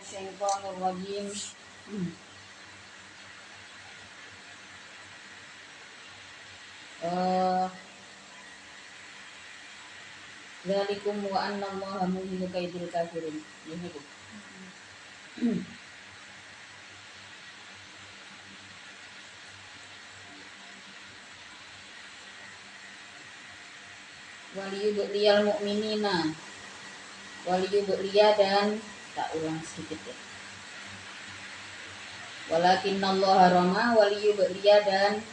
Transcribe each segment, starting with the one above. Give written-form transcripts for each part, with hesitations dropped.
Minasyaitonirrajim. Dzalikum wa anna Allaha muhinu kaidil kafirin. Ini Bu. Waliyubliyal mu'minina. Waliyubliya dan tak ulang sedikit ya. Walakinnallaha rama waliyubliya dan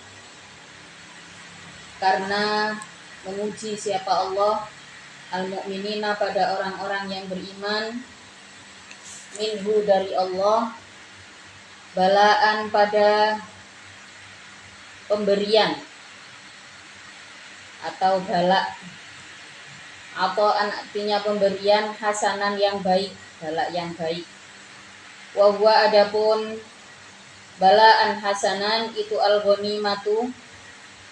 karena menguji siapa Allah al-mu'minina pada orang-orang yang beriman minhu dari Allah balaan pada pemberian atau balak atau artinya pemberian hasanan yang baik, balak yang baik. Wa huwa adapun balaan hasanan itu al-ghanimatu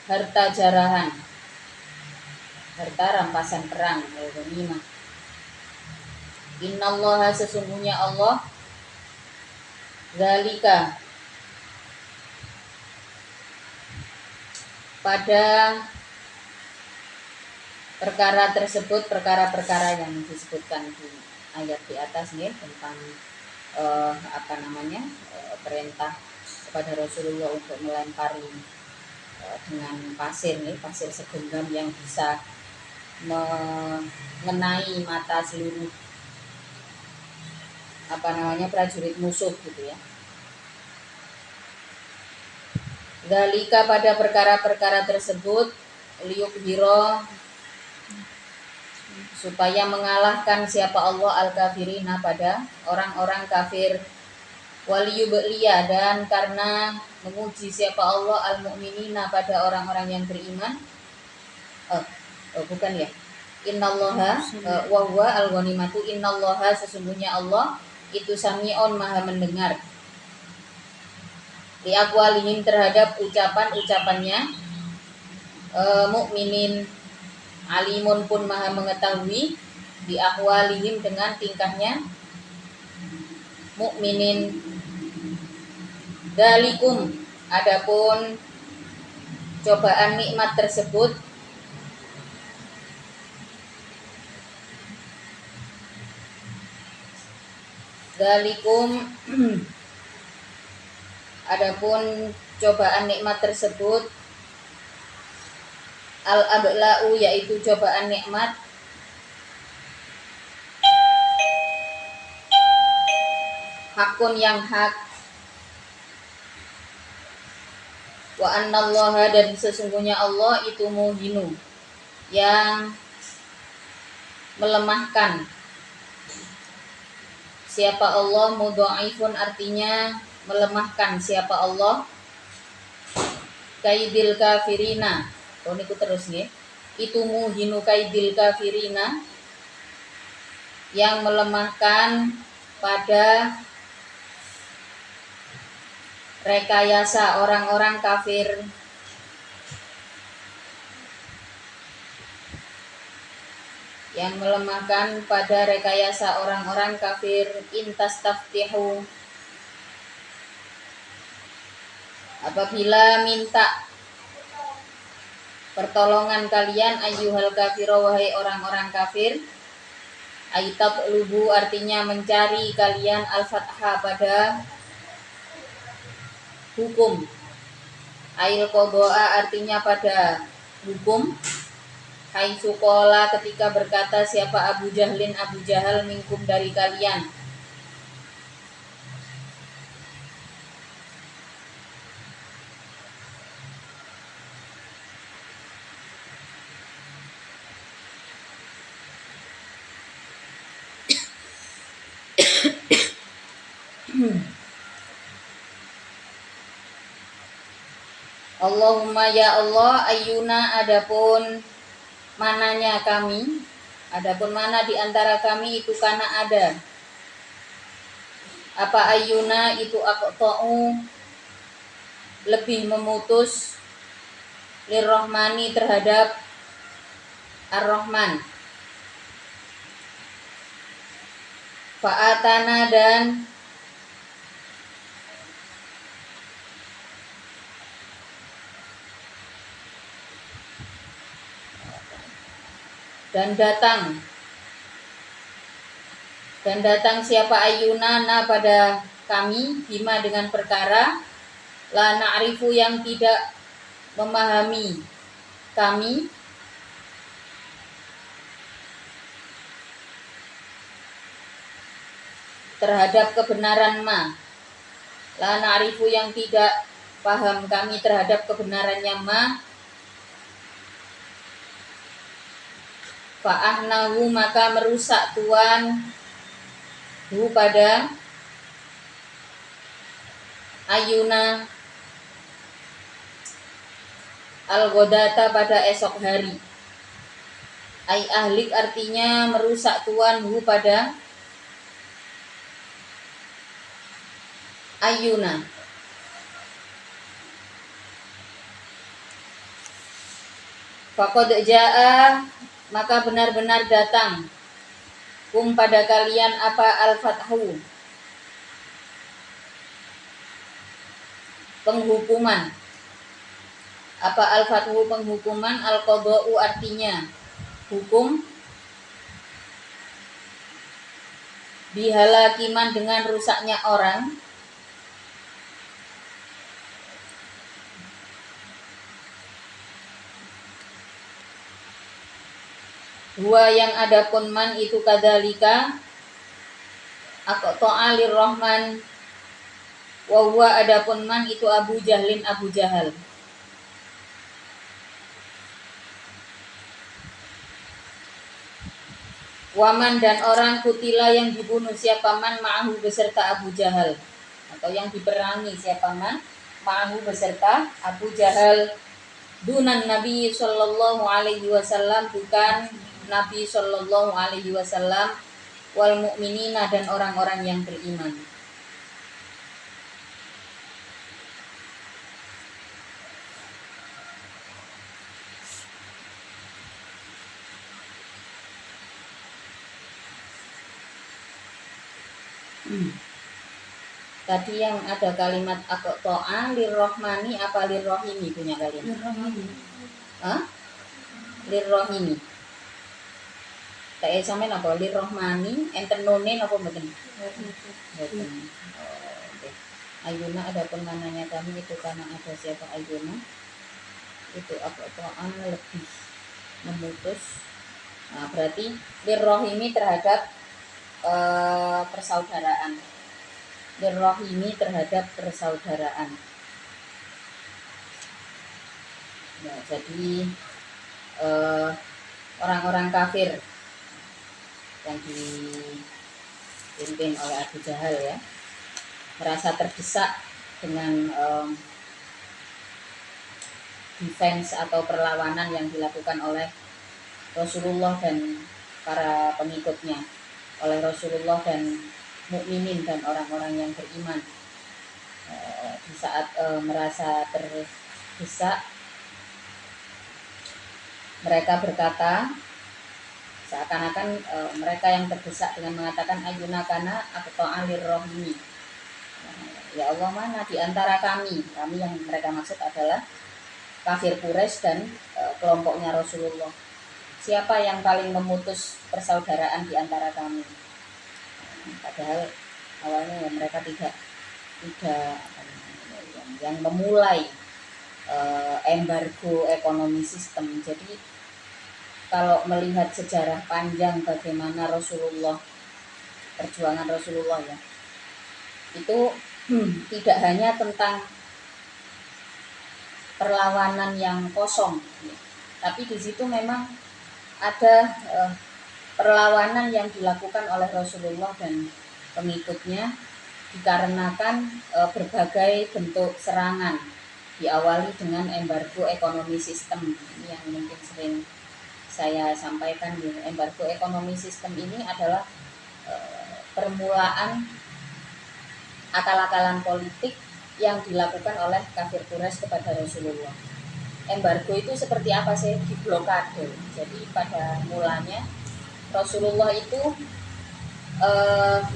harta jarahan, harta rampasan perang, al-ghanimah. Innallaha sesungguhnya Allah zalika pada perkara tersebut, perkara-perkara yang disebutkan di ayat di atas nih tentang perintah kepada Rasulullah untuk melempari dengan pasir nih, pasir segenggam yang bisa mengenai mata seluruh prajurit musuh gitu ya. Dalika pada perkara-perkara tersebut liyukbiro supaya mengalahkan siapa Allah al-kafirina pada orang-orang kafir, waliyubliya dan karena menguji siapa Allah al-mu'minina pada orang-orang yang beriman. Bukan ya. Innallaha wa huwa al-ghanimatu innallaha sesungguhnya Allah itu sami'un maha mendengar li aqwalihim terhadap ucapan-ucapannya, mukminin alimun pun maha mengetahui di ahwalihim dengan tingkahnya mukminin. Dalikum adapun cobaan nikmat tersebut dalikum adapun cobaan nikmat tersebut al-abla'u yaitu cobaan nikmat hakun yang hak, wa annallaha dan sesungguhnya Allah itu muhinu yang melemahkan siapa Allah, mudha'ifun artinya melemahkan siapa Allah kaidil kafirina. Niku terus nggih. Itu muhinu kaidil kafirina yang melemahkan pada rekayasa orang-orang kafir. Yang melemahkan pada rekayasa orang-orang kafir. Intastaftihu apabila minta pertolongan kalian ayyuhal kafiro wahai orang-orang kafir. Aitab lubu artinya mencari kalian al-fatha pada hukum. Ail qadha'a artinya pada hukum. Haitsu qala ketika berkata siapa Abu Jahal minkum dari kalian. Allahumma ya Allah ayyuna adapun mananya kami, adapun mana di antara kami itu kana ada. Apa ayyuna itu aqta'u lebih memutus lirrahmani terhadap ar-Rahman. Fa'atana dan datang siapa ayunana pada kami bima dengan perkara la na'rifu yang tidak memahami kami terhadap kebenaran ma, la na'rifu yang tidak paham kami terhadap kebenarannya ma, fa'ahnahu maka merusak Tuhan hu pada ayuna al-ghodata pada esok hari. Ai ahlik artinya merusak Tuhan hu pada ayuna. Faqad jaa maka benar-benar datang kum pada kalian apa al-fathu penghukuman. Apa al-fathu penghukuman, al-qada'u artinya hukum, bihalakiman dengan rusaknya orang, huwa yang adapun man itu kadalika aqta'a lirrahman, wa huwa adapun man itu Abu Jahlin Abu Jahal. Waman dan orang kutila yang dibunuh siapa man ma'ahu beserta Abu Jahal, atau yang diperangi siapa man ma'ahu beserta Abu Jahal, dunan Nabi sallallahu alaihi wasallam bukan Nabi sallallahu alaihi wasallam, wal mu'minina dan orang-orang yang beriman. Tadi yang ada kalimat aqta'a lirrahmani apa lirrohimi punya kalian? Lirrohimi. Hah? Lirrohimi. Kayak sampean apa lirrohmani enten none apa mboten? Mboten. Oke. Ayuna adapun mananya kami itu karena ada siapa ayuna itu aqta'a lebih memutus. Nah, berarti lirrohimi terhadap persaudaraan. Lirrohimi terhadap persaudaraan. Ya, jadi orang-orang kafir yang dipimpin oleh Abu Jahal ya merasa terdesak dengan defense atau perlawanan yang dilakukan oleh Rasulullah dan para pengikutnya, oleh Rasulullah dan mukminin dan orang-orang yang beriman. Di saat merasa terdesak, mereka berkata seakan-akan mereka yang terdesak dengan mengatakan ayuna kana aqta'a lirrohimi. Ya Allah, mana di antara kami yang mereka maksud adalah kafir Quraisy dan kelompoknya Rasulullah, siapa yang paling memutus persaudaraan di antara kami? Padahal awalnya mereka tidak yang memulai embargo ekonomi sistem. Jadi kalau melihat sejarah panjang bagaimana Rasulullah, perjuangan Rasulullah ya, itu tidak hanya tentang perlawanan yang kosong, tapi di situ memang ada perlawanan yang dilakukan oleh Rasulullah dan pengikutnya dikarenakan berbagai bentuk serangan, diawali dengan embargo ekonomi sistem. Ini yang mungkin sering saya sampaikan. Embargo ekonomi sistem ini adalah permulaan akal-akalan politik yang dilakukan oleh kafir Quraisy kepada Rasulullah. Embargo itu seperti apa sih? Diblokade. Jadi pada mulanya Rasulullah itu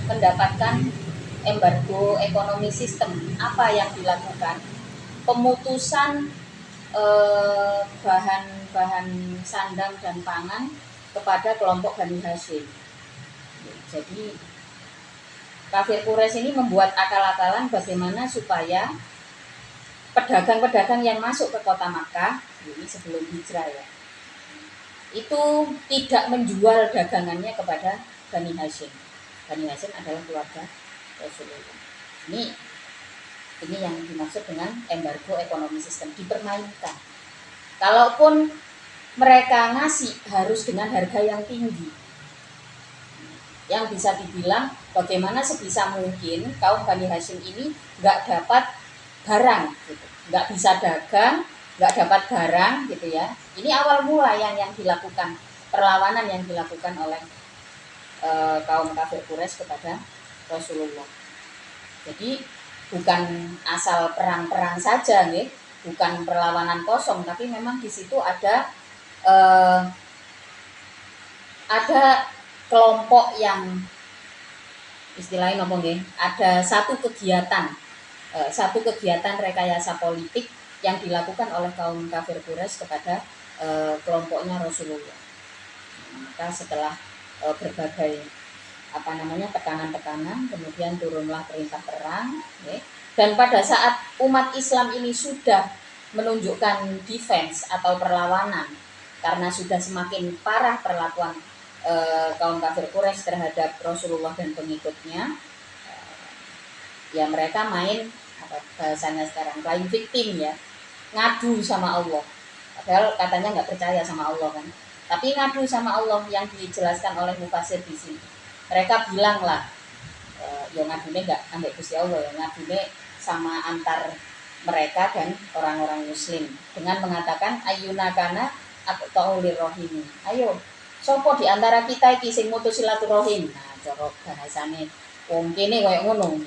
mendapatkan embargo ekonomi sistem, apa yang dilakukan? Pemutusan bahan-bahan sandang dan pangan kepada kelompok Bani Hashim. Jadi kafir Quraisy ini membuat akal-akalan bagaimana supaya pedagang-pedagang yang masuk ke kota Makkah ini sebelum hijrah ya, itu tidak menjual dagangannya kepada Bani Hashim. Bani Hashim adalah keluarga Rasulullah. Ini yang dimaksud dengan embargo ekonomi sistem, dipermainkan. Kalaupun mereka ngasih harus dengan harga yang tinggi, yang bisa dibilang bagaimana sebisa mungkin kaum Bani Hashim ini nggak dapat barang, gitu. Nggak bisa dagang, nggak dapat barang, gitu ya. Ini awal mula yang dilakukan, perlawanan yang dilakukan oleh kaum kafir Quraisy kepada Rasulullah. Jadi bukan asal perang-perang saja, nih, bukan perlawanan kosong, tapi memang di situ ada kelompok yang istilahnya apa nggih? Ada satu kegiatan rekayasa politik yang dilakukan oleh kaum kafir Quraisy kepada kelompoknya Rasulullah. Maka setelah berbagai tekanan-tekanan, kemudian turunlah perintah perang, ya. Dan pada saat umat Islam ini sudah menunjukkan defense atau perlawanan karena sudah semakin parah perlakuan kaum kafir Quraisy terhadap Rasulullah dan pengikutnya, ya mereka main bahasanya sekarang playing victim ya, ngadu sama Allah. Padahal katanya nggak percaya sama Allah kan, tapi ngadu sama Allah yang dijelaskan oleh mufasir di sini. Mereka bilang lah, ya ngadune nggak ambek Gusti Allah, ya ngadune sama antar mereka dan orang-orang Muslim dengan mengatakan ayyuna kana aqta'ulir rahim. Ayo, sopo di antara kita iki sing mutus silaturahim. Nah, cara bahasane wong kene koyo ngono.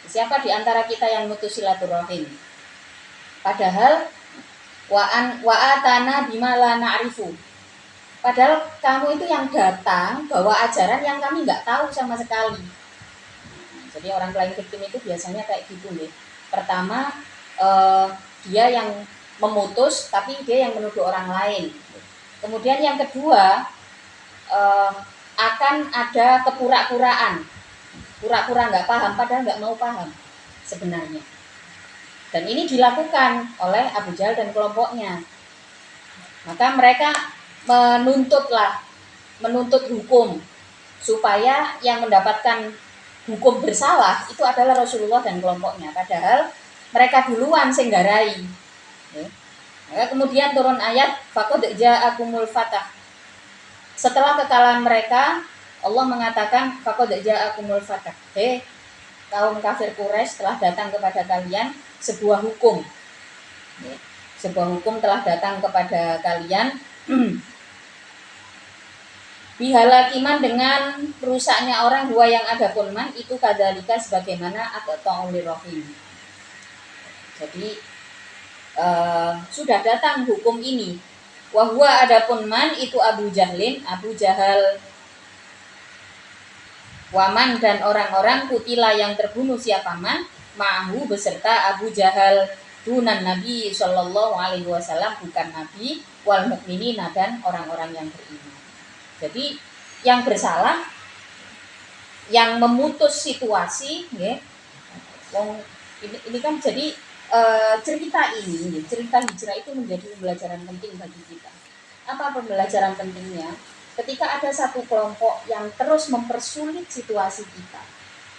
Siapa di antara kita yang mutus silaturahim? Padahal wa atana bima la na'rifu. Padahal kamu itu yang datang bawa ajaran yang kami nggak tahu sama sekali. Jadi orang playing victim itu biasanya kayak gitu nih. Pertama dia yang memutus, tapi dia yang menuduh orang lain. Kemudian yang kedua akan ada kepura-puraan, pura-pura nggak paham padahal nggak mau paham sebenarnya. Dan ini dilakukan oleh Abu Jahal dan kelompoknya. Maka mereka menuntut hukum supaya yang mendapatkan hukum bersalah itu adalah Rasulullah dan kelompoknya, padahal mereka duluan sing garai. Maka kemudian turun ayat faqad ja'akumul fatah. Setelah kekalahan mereka, Allah mengatakan faqad ja'akumul fatah. Kaum kafir Quraisy telah datang kepada kalian sebuah hukum. Sebuah hukum telah datang kepada kalian bihalakiman dengan rusaknya orang dua yang ada pun man itu kadalika sebagaimana aqta'ulir rahim. Jadi sudah datang hukum ini. Wahwa adapun man itu Abu Jahal, waman dan orang-orang kutila yang terbunuh siapa man ma'ahu beserta Abu Jahal dunan Nabi Shallallahu Alaihi Wasallam, bukan Nabi, wal mukminina dan orang-orang yang beriman. Jadi yang bersalah, yang memutus situasi, ya. Ini kan jadi cerita hijrah itu menjadi pembelajaran penting bagi kita. Apa pembelajaran pentingnya? Ketika ada satu kelompok yang terus mempersulit situasi kita,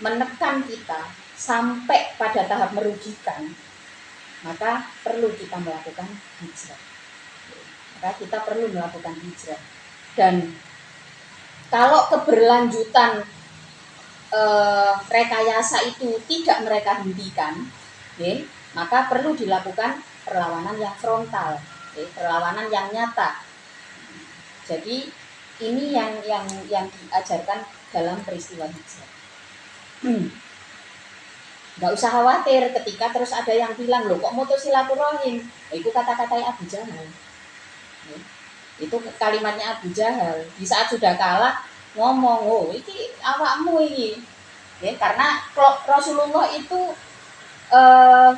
menekan kita sampai pada tahap merugikan, maka perlu kita melakukan hijrah. Dan kalau keberlanjutan rekayasa itu tidak mereka hentikan, maka perlu dilakukan perlawanan yang frontal, perlawanan yang nyata. Jadi ini yang diajarkan dalam peristiwa hijrah. Nggak usah khawatir ketika terus ada yang bilang, loh kok mutus silaturahim? Itu kata-kata Abu Jahal. Itu kalimatnya Abu Jahal. Di saat sudah kalah, ngomong, oh iki awakmu iki. Ya, karena Rasulullah itu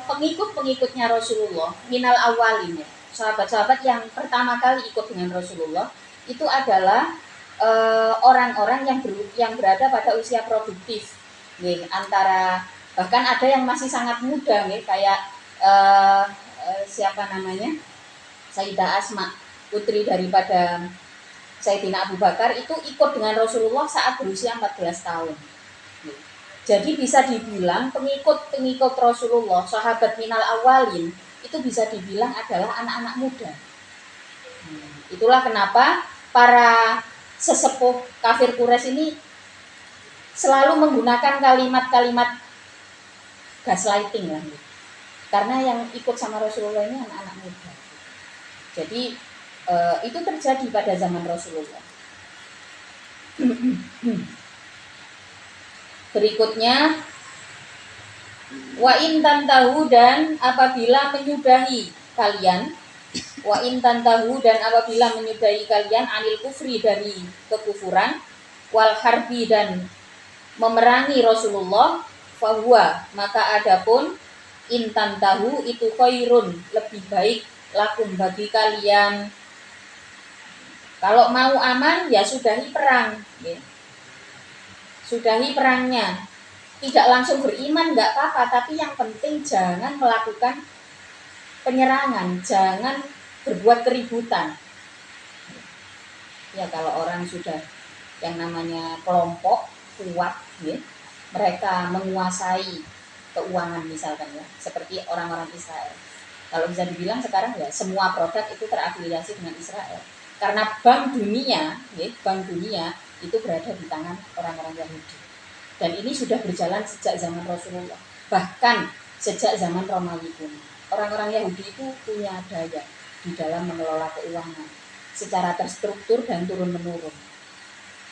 pengikut-pengikutnya Rasulullah minal awalin ya. Sahabat-sahabat yang pertama kali ikut dengan Rasulullah itu adalah orang-orang yang berada pada usia produktif. Nih, antara bahkan ada yang masih sangat muda nih, kayak siapa namanya? Sayyidah Asma, putri daripada Sayyidina Abu Bakar, itu ikut dengan Rasulullah saat berusia 14 tahun. Jadi bisa dibilang pengikut-pengikut Rasulullah, sahabat minal awalin, itu bisa dibilang adalah anak-anak muda. Itulah kenapa para sesepuh kafir Quraisy ini selalu menggunakan kalimat-kalimat gaslighting lah. Karena yang ikut sama Rasulullah ini anak-anak muda. Jadi itu terjadi pada zaman Rasulullah. Berikutnya, wa in tantahu, dan apabila menyudahi kalian, wa in tantahu, dan apabila menyudahi kalian anil kufri, dari kekufuran, wal harbi, dan memerangi Rasulullah, fahuwa, maka adapun in tantahu itu khairun, lebih baik, lakum, bagi kalian. Kalau mau aman ya sudahi perang, ya. Sudahi perangnya. Tidak langsung beriman nggak apa-apa, tapi yang penting jangan melakukan penyerangan, jangan berbuat keributan. Ya, kalau orang sudah yang namanya kelompok kuat, ya, mereka menguasai keuangan misalkan ya, seperti orang-orang Israel. Kalau bisa dibilang sekarang ya semua produk itu terafiliasi dengan Israel. Karena bank dunia, ya, bank dunia itu berada di tangan orang-orang Yahudi. Dan ini sudah berjalan sejak zaman Rasulullah. Bahkan sejak zaman Romawi kuno. Orang-orang Yahudi itu punya daya di dalam mengelola keuangan secara terstruktur dan turun-menurun.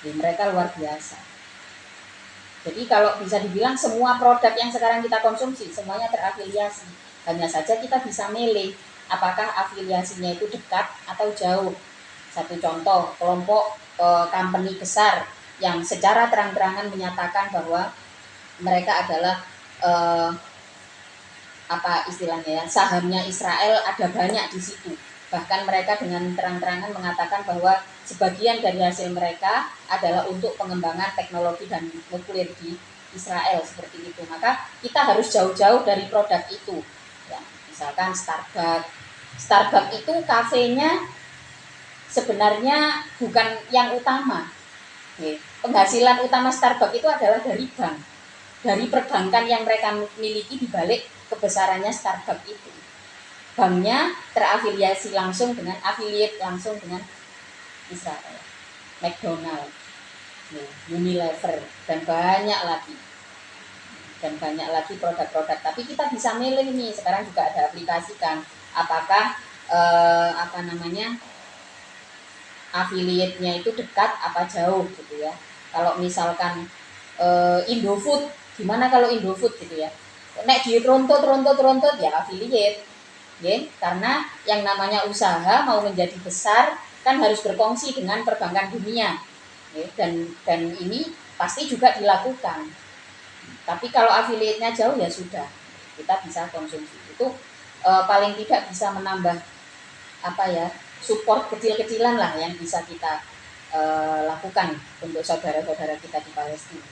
Jadi mereka luar biasa. Jadi kalau bisa dibilang semua produk yang sekarang kita konsumsi semuanya terafiliasi. Hanya saja kita bisa milih apakah afiliasinya itu dekat atau jauh. Satu contoh, kelompok company besar yang secara terang-terangan menyatakan bahwa mereka adalah apa istilahnya ya, sahamnya Israel ada banyak di situ. Bahkan mereka dengan terang-terangan mengatakan bahwa sebagian dari hasil mereka adalah untuk pengembangan teknologi dan nuklir di Israel, seperti itu. Maka kita harus jauh-jauh dari produk itu. Ya, misalkan Starbucks itu kafenya sebenarnya bukan yang utama. Penghasilan utama Starbucks itu adalah dari bank, dari perbankan yang mereka miliki di balik kebesarannya Starbucks itu. Banknya terafiliasi langsung dengan Israel, McDonald, Unilever, dan banyak lagi produk-produk. Tapi kita bisa milih nih, sekarang juga ada aplikasi kan, apakah affiliate-nya itu dekat apa jauh gitu ya. Kalau misalkan Indofood, gimana kalau Indofood gitu ya, nek di rontot ya affiliate ya, karena yang namanya usaha mau menjadi besar kan harus berkongsi dengan perbankan dunia ya, dan ini pasti juga dilakukan. Tapi kalau affiliate-nya jauh ya sudah, kita bisa konsumsi itu, paling tidak bisa menambah apa ya, support kecil-kecilan lah yang bisa kita lakukan untuk saudara-saudara kita di Palestina.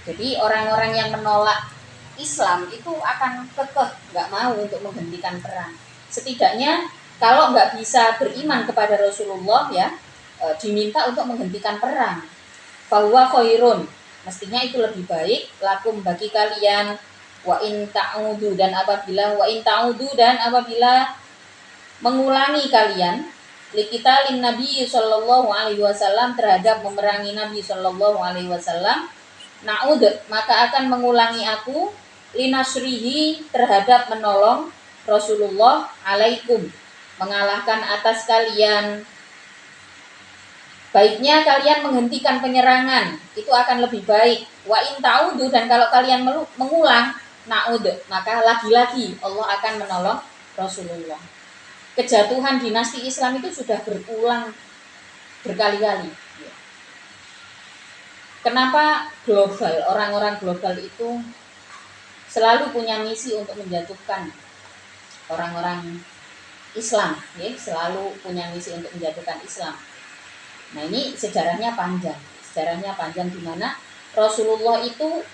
Jadi orang-orang yang menolak Islam itu akan kekeh nggak mau untuk menghentikan perang. Setidaknya kalau nggak bisa beriman kepada Rasulullah ya, diminta untuk menghentikan perang. Bahwa khairun, mestinya itu lebih baik lakum, bagi kalian, wa in ta'udu, dan apabila mengulangi kalian liqitalin Nabi sallallahu alaihi wasallam, terhadap memerangi Nabi sallallahu alaihi wasallam, na'ud, maka akan mengulangi aku linasrihi, terhadap menolong Rasulullah alaikum, mengalahkan atas kalian. Baiknya kalian menghentikan penyerangan, itu akan lebih baik. Wa in ta'udu, dan kalau kalian mengulang, na'ud, maka lagi-lagi Allah akan menolong Rasulullah. Kejatuhan dinasti Islam itu sudah berulang berkali-kali. Kenapa global? Orang-orang global itu selalu punya misi untuk menjatuhkan orang-orang Islam, ya, selalu punya misi untuk menjatuhkan Islam. Nah, ini sejarahnya panjang. Sejarahnya panjang di mana Rasulullah itu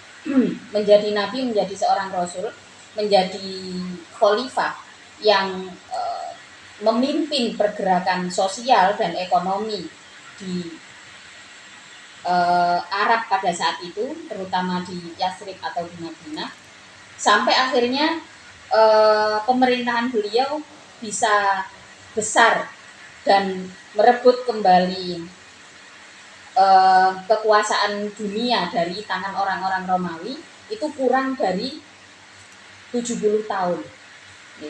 menjadi nabi, menjadi seorang rasul, menjadi khalifah yang memimpin pergerakan sosial dan ekonomi di Arab pada saat itu, terutama di Yathrib atau di Madinah, sampai akhirnya pemerintahan beliau bisa besar dan merebut kembali kekuasaan dunia dari tangan orang-orang Romawi itu kurang dari 70 tahun.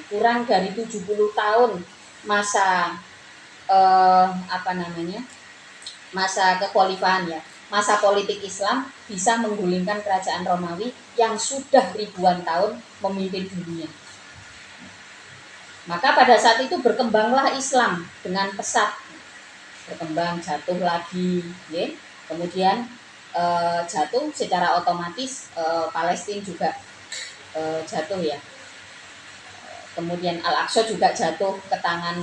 Kurang dari 70 tahun masa masa kekhalifahan, ya, masa politik Islam bisa menggulingkan kerajaan Romawi yang sudah ribuan tahun memimpin dunia. Maka pada saat itu berkembanglah Islam dengan pesat, berkembang, jatuh lagi, ya. Kemudian jatuh secara otomatis, Palestina juga jatuh, ya. Kemudian Al-Aqsa juga jatuh ke tangan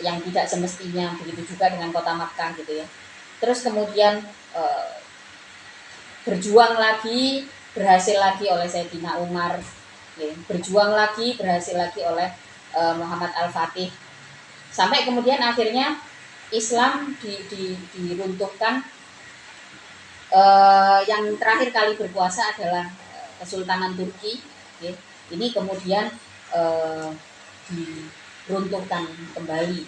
yang tidak semestinya, begitu juga dengan kota Makkah, gitu, ya. Terus kemudian berjuang lagi, berhasil lagi oleh Sayyidina Umar, ya. Berjuang lagi, berhasil lagi oleh Muhammad Al-Fatih, sampai kemudian akhirnya Islam diruntuhkan. Yang terakhir kali berkuasa adalah Kesultanan Turki, ya. Ini kemudian diruntuhkan kembali,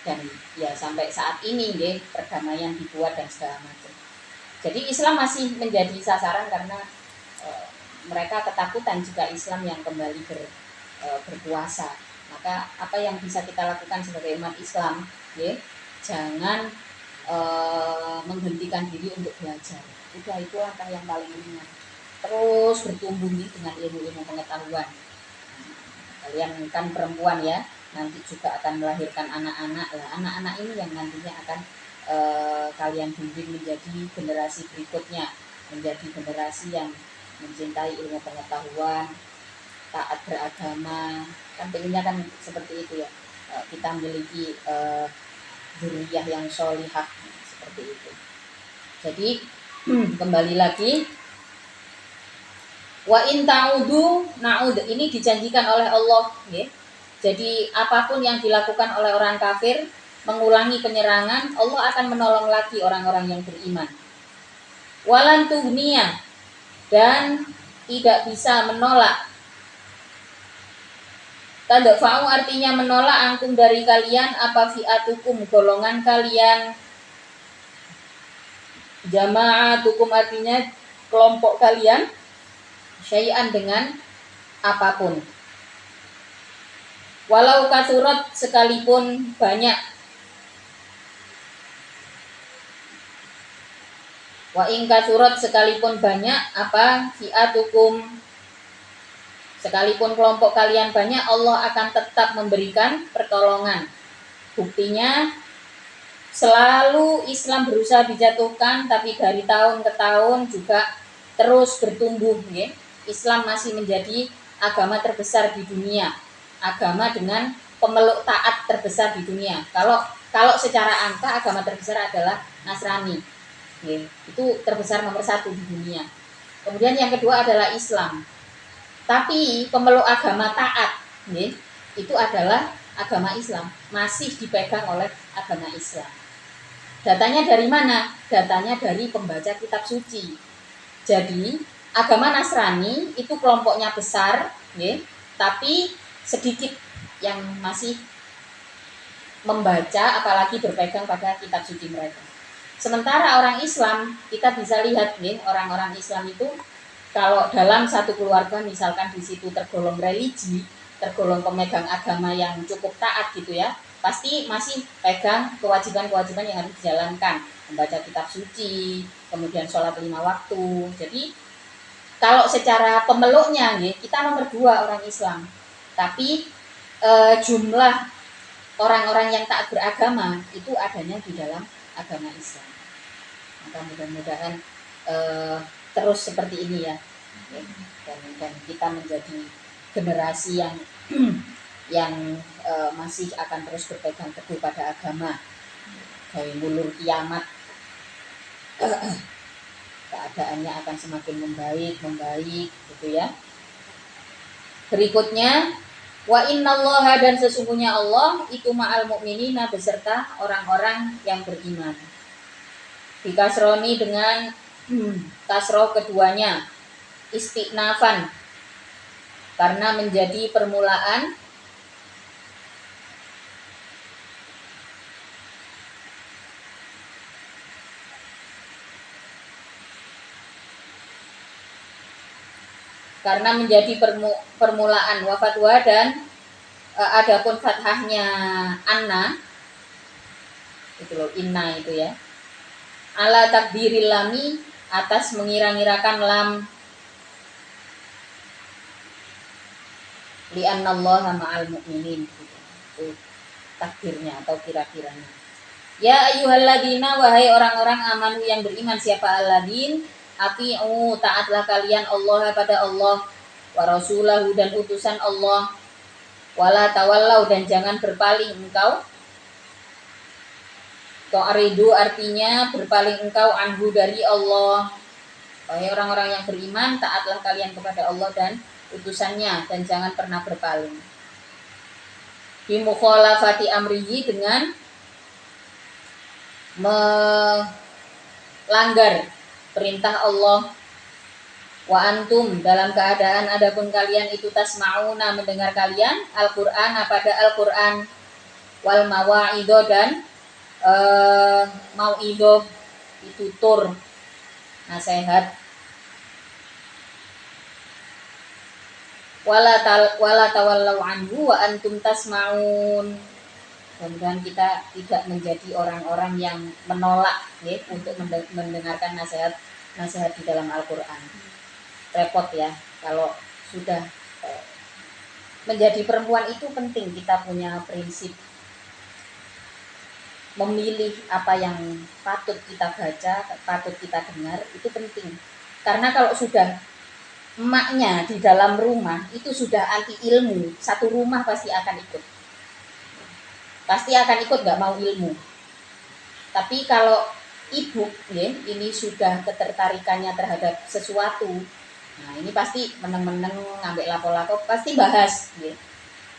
dan ya sampai saat ini, ya, perdamaian dibuat dan segala macam. Jadi Islam masih menjadi sasaran karena mereka ketakutan jika Islam yang kembali berkuasa. Maka apa yang bisa kita lakukan sebagai umat Islam, ya, jangan menghentikan diri untuk belajar. Udah, itu langkah yang paling ringan. Terus bertumbuh nih dengan ilmu-ilmu pengetahuan. Kalian kan perempuan, ya, nanti juga akan melahirkan anak-anak. Lah, anak-anak ini yang nantinya akan kalian bimbing menjadi generasi berikutnya, menjadi generasi yang mencintai ilmu pengetahuan, taat beragama. Kan pengennya kan seperti itu, ya, kita memiliki zuriyah yang sholihah, seperti itu. Jadi kembali lagi, wa in ta'udu na'ud, ini dijanjikan oleh Allah, ya. Jadi apapun yang dilakukan oleh orang kafir, mengulangi penyerangan, Allah akan menolong lagi orang-orang yang beriman. Walan tuhniya, dan tidak bisa menolak. Tadfa'u artinya menolak, angkum dari kalian, apa fi'atukum golongan kalian, jama'atukum artinya kelompok kalian, syai'an dengan apapun. Walau kasurat sekalipun banyak, wa in kasurat sekalipun banyak, apa fi'atukum sekalipun kelompok kalian banyak, Allah akan tetap memberikan pertolongan. Buktinya selalu Islam berusaha dijatuhkan, tapi dari tahun ke tahun juga terus bertumbuh, ya. Islam masih menjadi agama terbesar di dunia, agama dengan pemeluk taat terbesar di dunia. Kalau secara angka agama terbesar adalah Nasrani, ya. Itu terbesar nomor 1 di dunia. Kemudian yang kedua adalah Islam. Tapi pemeluk agama taat, ya, itu adalah agama Islam, masih dipegang oleh agama Islam. Datanya dari mana? Datanya dari pembaca kitab suci. Jadi agama Nasrani itu kelompoknya besar, ya, tapi sedikit yang masih membaca, apalagi berpegang pada kitab suci mereka. Sementara orang Islam, kita bisa lihat, ya, orang-orang Islam itu kalau dalam satu keluarga, misalkan di situ tergolong religi, tergolong pemegang agama yang cukup taat, gitu, ya, pasti masih pegang kewajiban-kewajiban yang harus dijalankan, membaca kitab suci, kemudian sholat 5 waktu. Jadi kalau secara pemeluknya, ya, kita nomor 2 orang Islam, tapi jumlah orang-orang yang taat beragama itu adanya di dalam agama Islam. Maka mudah-mudahan terus seperti ini ya, dan kita menjadi generasi yang yang masih akan terus berpegang teguh pada agama. Dari mulur kiamat keadaannya akan semakin membaik gitu ya. Berikutnya, wa innallaha, dan sesungguhnya Allah itu ma'al mu'minina, beserta orang-orang yang beriman. Dikasroni dengan kasroh keduanya, istiqnafan, karena menjadi permulaan permulaan wafatwa, dan adapun fathahnya anna itu loh, inna itu ya, ala takdiril lami, atas mengira-ngirakan lam, li'annallaha ma'al mu'minin gitu. Itu takdirnya atau kira-kiranya. Ya ayyuhalladzina, wahai orang-orang amanu yang beriman, siapa alladzin, ati'u, taatlah kalian Allah pada Allah, wa rasulahu, dan utusan Allah, wala tawallau, dan jangan berpaling engkau. Ta'ridu artinya berpaling engkau, anhu, dari Allah. Wahai orang-orang yang beriman, taatlah kalian kepada Allah dan utusannya, dan jangan pernah berpaling. Bimukhalafati amrihi, dengan melanggar perintah Allah. Wa antum, dalam keadaan adapun kalian itu tasma'una, mendengar kalian Al-Qur'an, pada Al-Qur'an, wal mawa'idho, dan mau'idho, ditutur, nasihat. Wala tawallau anhu wa antum tasma'un. Mudah-mudahan kita tidak menjadi orang-orang yang menolak ya, untuk mendengarkan nasihat di dalam Al-Qur'an. Repot ya kalau sudah menjadi perempuan. Itu penting kita punya prinsip memilih apa yang patut kita baca, patut kita dengar, itu penting. Karena kalau sudah emaknya di dalam rumah itu sudah anti ilmu, satu rumah pasti akan ikut, nggak mau ilmu. Tapi kalau ibu ya, ini sudah ketertarikannya terhadap sesuatu, nah ini pasti meneng-meneng, ngambil lapo-lapo, pasti bahas ya.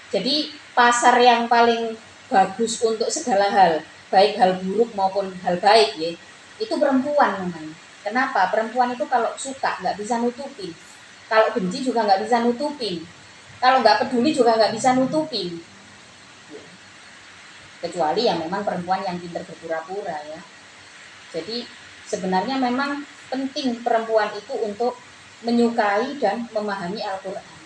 Jadi pasar yang paling bagus untuk segala hal, baik hal buruk maupun hal baik ya, itu perempuan namanya. Kenapa? Perempuan itu kalau suka nggak bisa nutupin, kalau benci juga nggak bisa nutupin, kalau nggak peduli juga nggak bisa nutupin, kecuali ya memang perempuan yang pintar berpura-pura ya. Jadi sebenarnya memang penting perempuan itu untuk menyukai dan memahami Al-Quran.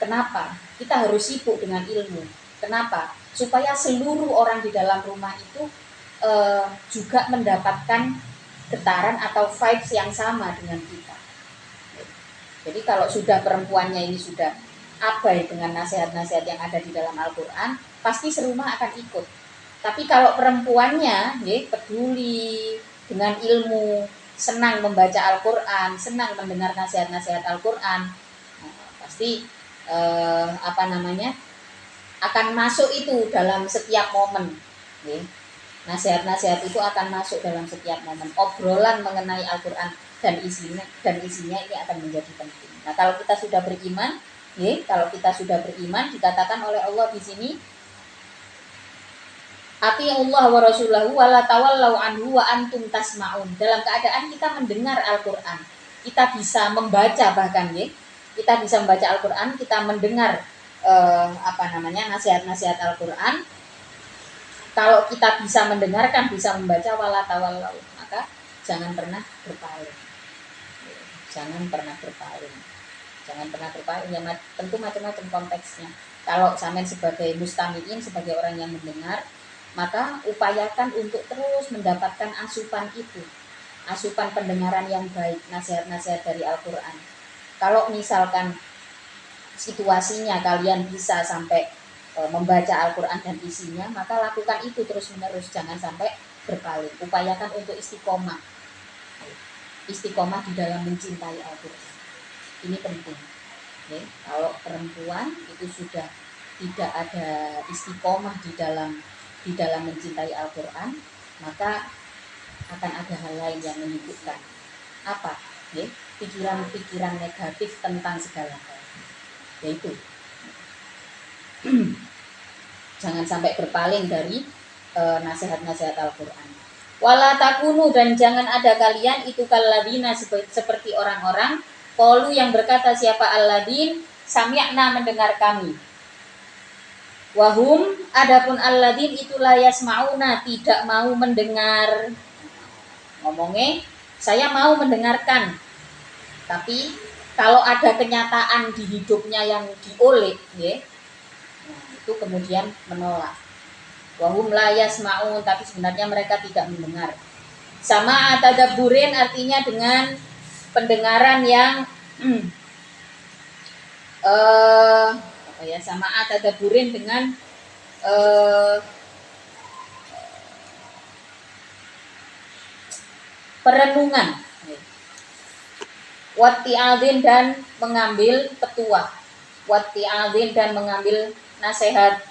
Kenapa? Kita harus sibuk dengan ilmu. Kenapa? Supaya seluruh orang di dalam rumah itu juga mendapatkan getaran atau vibes yang sama dengan kita. Jadi kalau sudah perempuannya ini sudah abai dengan nasihat-nasihat yang ada di dalam Al-Quran, pasti serumah akan ikut. Tapi kalau perempuannya ya, peduli dengan ilmu, senang membaca Al-Quran, senang mendengar nasihat-nasihat Al-Quran, pasti akan masuk itu dalam setiap momen ya. Nasihat-nasihat itu akan masuk dalam setiap momen. Obrolan mengenai Al-Quran dan isinya ini akan menjadi penting. Nah, kalau kita sudah beriman ya, dikatakan oleh Allah di sini, atiullah wa rasulahu wala tawallau anhu wa antum tasma'un. Dalam keadaan kita mendengar Al-Quran, kita bisa membaca, bahkan ya, kita bisa membaca Al-Quran, kita mendengar nasihat-nasihat Al-Quran. Kalau kita bisa mendengarkan, bisa membaca, wala tawallau, maka jangan pernah berpaling. Jangan pernah berpaling ya, tentu macam-macam konteksnya. Kalau sampean sebagai mustami'in, sebagai orang yang mendengar, maka upayakan untuk terus mendapatkan asupan itu, asupan pendengaran yang baik, nasihat-nasihat dari Al-Quran. Kalau misalkan situasinya kalian bisa sampai membaca Al-Quran dan isinya, maka lakukan itu terus-menerus, jangan sampai berpaling. Upayakan untuk istiqomah. Istiqomah di dalam mencintai Al-Quran. Ini penting. Oke, kalau perempuan itu sudah tidak ada istiqomah di dalam mencintai Al-Quran, maka akan ada hal lain yang menyibukkan. Apa? Oke, pikiran-pikiran negatif tentang segala hal. Yaitu jangan sampai berpaling dari nasihat-nasihat Al-Quran. Wala takunu, dan jangan ada kalian itu kalladina seperti orang-orang qalu yang berkata siapa alladin sami'na mendengar kami. Wahum adapun alladin itu la yasmauna tidak mau mendengar. Ngomongnya saya mau mendengarkan, tapi kalau ada kenyataan di hidupnya yang dioleh, ya, nah, itu kemudian menolak. Wahum la yasmaun, tapi sebenarnya mereka tidak mendengar. Sama tadabburin artinya dengan pendengaran yang sama tadabburin dengan perenungan. Watti'adzin dan mengambil petuah. Watti'adzin dan mengambil nasihat.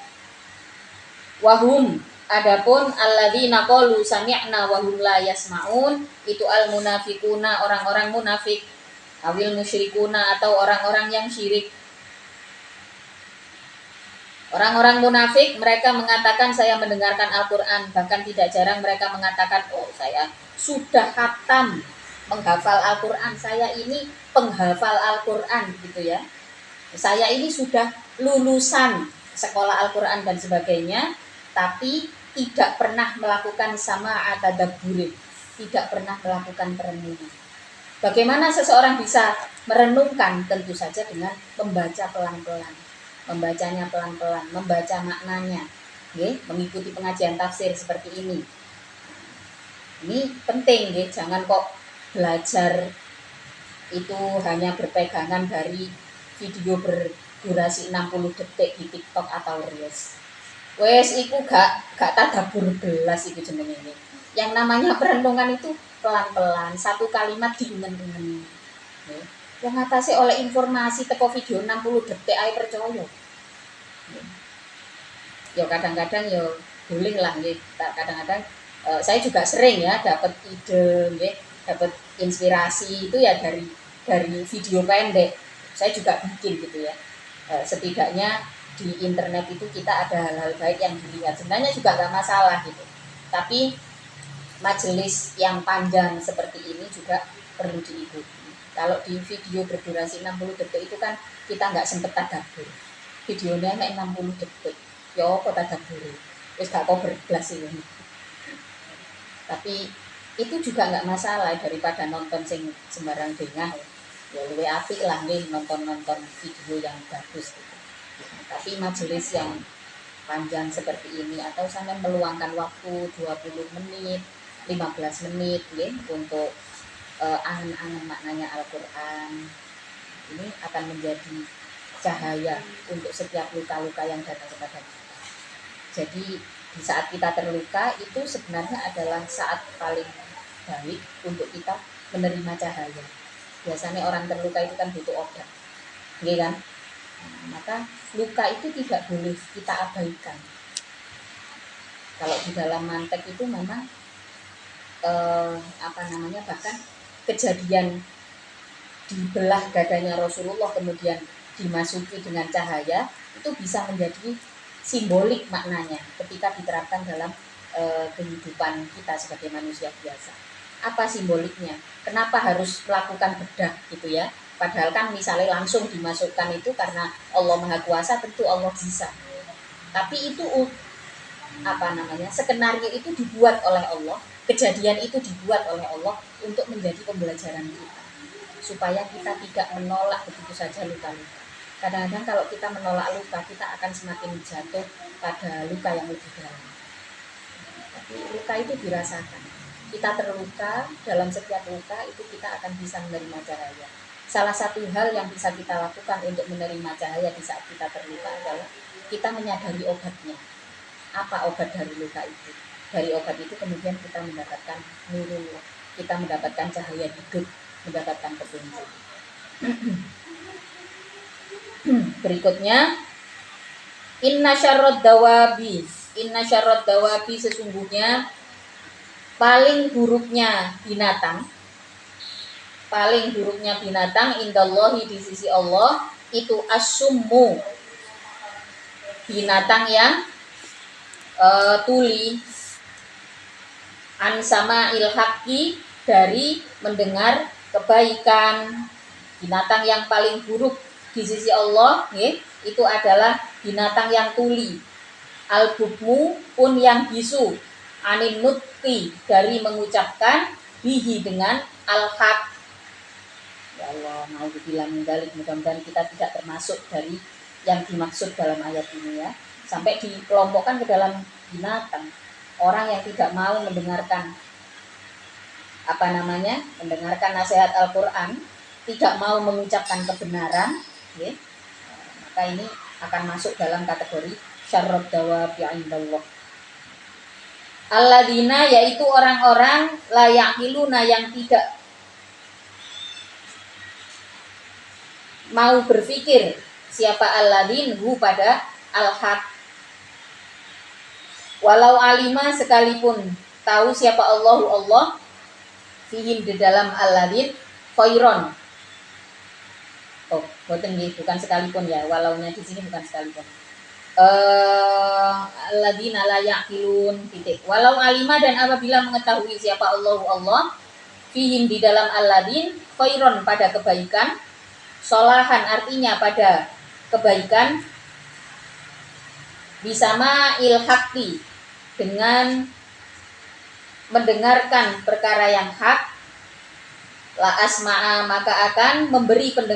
Wahum adapun alladzina qalu sami'na wa hum la yasmaun itu al munafiquna orang-orang munafik, awil musyrikuna atau orang-orang yang syirik. Orang-orang munafik mereka mengatakan saya mendengarkan Al-Qur'an, bahkan tidak jarang mereka mengatakan oh saya sudah khatam menghafal Al-Qur'an, saya ini penghafal Al-Qur'an gitu ya. Saya ini sudah lulusan sekolah Al-Qur'an dan sebagainya, tapi tidak pernah melakukan sama tadabbur, tidak pernah melakukan perenungan. Bagaimana seseorang bisa merenungkan? Tentu saja dengan membaca pelan-pelan, membacanya pelan-pelan, membaca maknanya, mengikuti pengajian tafsir seperti ini. Ini penting, jangan kok belajar itu hanya berpegangan dari video berdurasi 60 detik di TikTok atau Reels. Wes iku gak tadabbur belas iku jenenge ini. Yang namanya perenungan itu pelan-pelan, satu kalimat diumen-umen. Yang ngatasi oleh informasi teko video 60 detik ae percaya. Ya kadang-kadang ya boleh lah nggih. Kadang-kadang saya juga sering ya dapat ide nggih, dapat inspirasi itu ya dari video pendek. Saya juga bikin gitu ya. Setidaknya di internet itu kita ada hal-hal baik yang dilihat, sebenarnya juga nggak masalah gitu, tapi majelis yang panjang seperti ini juga perlu diikuti. Kalau di video berdurasi 60 detik itu kan kita nggak sempet tadabbur, videonya kayak 60 detik ya apa tadabbur terus gak kau berblas ini. Tapi itu juga nggak masalah daripada nonton sing sembarang dengah ya, luwih apik lah nih nonton video yang bagus gitu. Tapi majelis yang panjang seperti ini atau sampai meluangkan waktu 20 menit, 15 menit untuk angan-angan maknanya Al-Qur'an, ini akan menjadi cahaya untuk setiap luka-luka yang datang kepada kita. Jadi di saat kita terluka itu sebenarnya adalah saat paling baik untuk kita menerima cahaya. Biasanya orang terluka itu kan butuh obat, kan? Maka luka itu tidak boleh kita abaikan. Kalau di dalam mantek itu memang bahkan kejadian dibelah dadanya Rasulullah kemudian dimasuki dengan cahaya itu bisa menjadi simbolik maknanya ketika diterapkan dalam kehidupan kita sebagai manusia biasa. Apa simboliknya? Kenapa harus melakukan bedah gitu ya? Padahal kan misalnya langsung dimasukkan itu karena Allah Maha Kuasa, tentu Allah bisa. Tapi itu skenario itu dibuat oleh Allah, kejadian itu dibuat oleh Allah untuk menjadi pembelajaran kita. Supaya kita tidak menolak begitu saja luka-luka. Kadang-kadang kalau kita menolak luka, kita akan semakin jatuh pada luka yang lebih dalam. Tapi luka itu dirasakan. Kita terluka, dalam setiap luka itu kita akan bisa menerima cahaya. Salah satu hal yang bisa kita lakukan untuk menerima cahaya di saat kita terluka adalah kita menyadari obatnya. Apa obat dari luka itu? Dari obat itu kemudian kita mendapatkan nurullah, kita mendapatkan cahaya hidup, mendapatkan petunjuk. Berikutnya, inna syarrad dawabi sesungguhnya paling buruknya binatang indallahi di sisi Allah itu as-summu, binatang yang tuli, an sama ilhaqi, dari mendengar kebaikan. Binatang yang paling buruk di sisi Allah itu adalah binatang yang tuli, al-bukmu pun yang bisu, anin nutqi dari mengucapkan, bihi dengan al-haq. Ya Allah, mau dibilang dalik, mudah-mudahan kita tidak termasuk dari yang dimaksud dalam ayat ini ya. Sampai dikelompokkan ke dalam binatang. Orang yang tidak mau mendengarkan mendengarkan nasihat Al-Qur'an, tidak mau mengucapkan kebenaran, maka ini akan masuk dalam kategori syarrad dawabi indallah. Alladzina, yaitu orang-orang la yaqiluna, yang tidak mau berpikir. Siapa alladzin, hu pada al-haq. Walau alima, sekalipun tahu siapa Allah fihim di dalam alladzin khairon. Bukan sekalipun ya, walaunya di sini bukan sekalipun. Alladzina la yaqilun titik. Walau alima, dan apabila mengetahui siapa Allah fihim di dalam alladzin khairon, pada kebaikan, solahan artinya pada kebaikan, bisama ilhaqi, dengan mendengarkan perkara yang hak, la asma'a, maka akan memberi pendengaran